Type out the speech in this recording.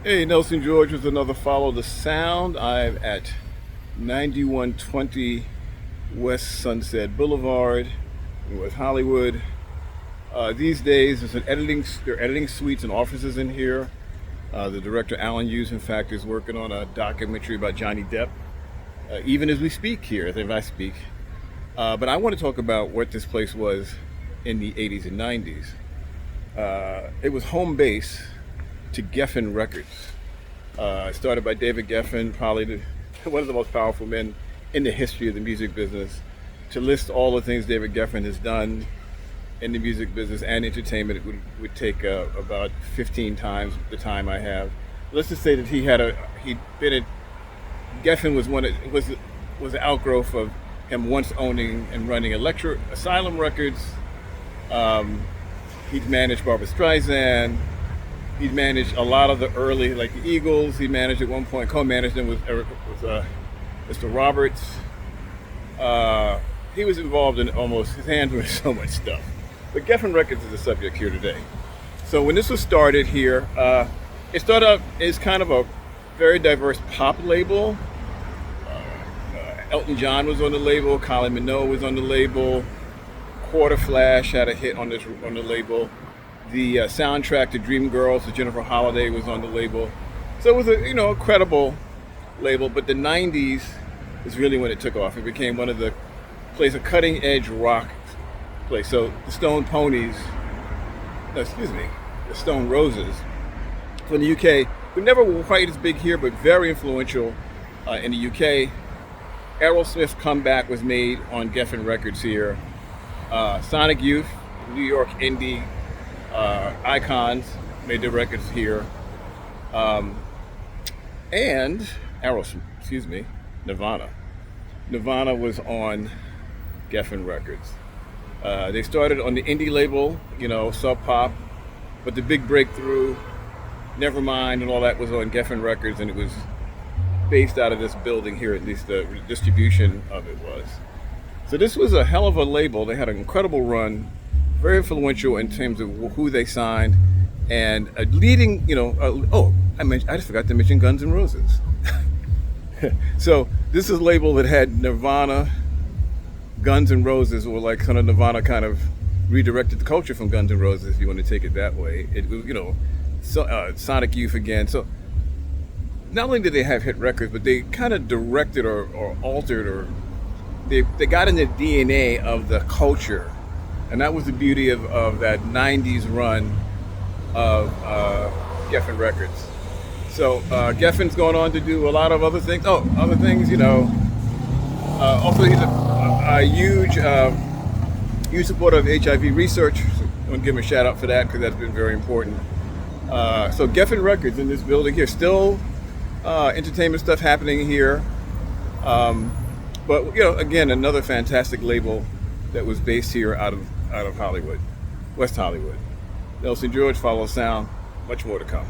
Hey, Nelson George with another Follow the Sound. I'm at 9120 West Sunset Boulevard in West Hollywood. These days, there are editing suites and offices in here. The director, Alan Hughes, in fact, is working on a documentary about Johnny Depp, even as we speak here, as I speak. But I want to talk about what this place was in the 80s and 90s. It was home base to Geffen Records. Started by David Geffen, probably one of the most powerful men in the history of the music business. To list all the things David Geffen has done in the music business and entertainment, it would take about 15 times the time I have. Let's just say that Geffen was an outgrowth of him once owning and running Asylum Records. He'd managed Barbra Streisand. He'd managed a lot of the early, like the Eagles. He managed at one point, co-managed them with Mr. Roberts. He was involved in his hands were in so much stuff. But Geffen Records is the subject here today. So when this was started here, it started out as kind of a very diverse pop label. Elton John was on the label. Kylie Minogue was on the label. Quarter Flash had a hit on the label. The soundtrack to Dreamgirls with Jennifer Holliday was on the label. So it was a credible label, but the 90s is really when it took off. It became one of the a cutting edge rock place. So the Stone Roses from the UK, who never were quite as big here, but very influential in the UK. Aerosmith's comeback was made on Geffen Records here. Sonic Youth, New York indie icons made their records here. And Nirvana. Nirvana was on Geffen Records. They started on the indie label, Sub Pop, but the big breakthrough, Nevermind and all that was on Geffen Records, and it was based out of this building here, at least the distribution of it was. So this was a hell of a label. They had an incredible run, very influential in terms of who they signed, and a leading, I just forgot to mention Guns N' Roses. So this is a label that had Nirvana, Guns N' Roses, or like kind of Nirvana kind of redirected the culture from Guns N' Roses, if you want to take it that way. It was, Sonic Youth again. So not only did they have hit records, but they kind of directed or altered, or they got in the DNA of the culture. And that was the beauty of that 90s run of Geffen Records. So Geffen's going on to do a lot of other things. Also he's a huge supporter of HIV research. So I want to give him a shout out for that, because that's been very important. So Geffen Records in this building here, still entertainment stuff happening here. But again, another fantastic label that was based here out of Hollywood, West Hollywood. Nelson George, Follow Sound, much more to come.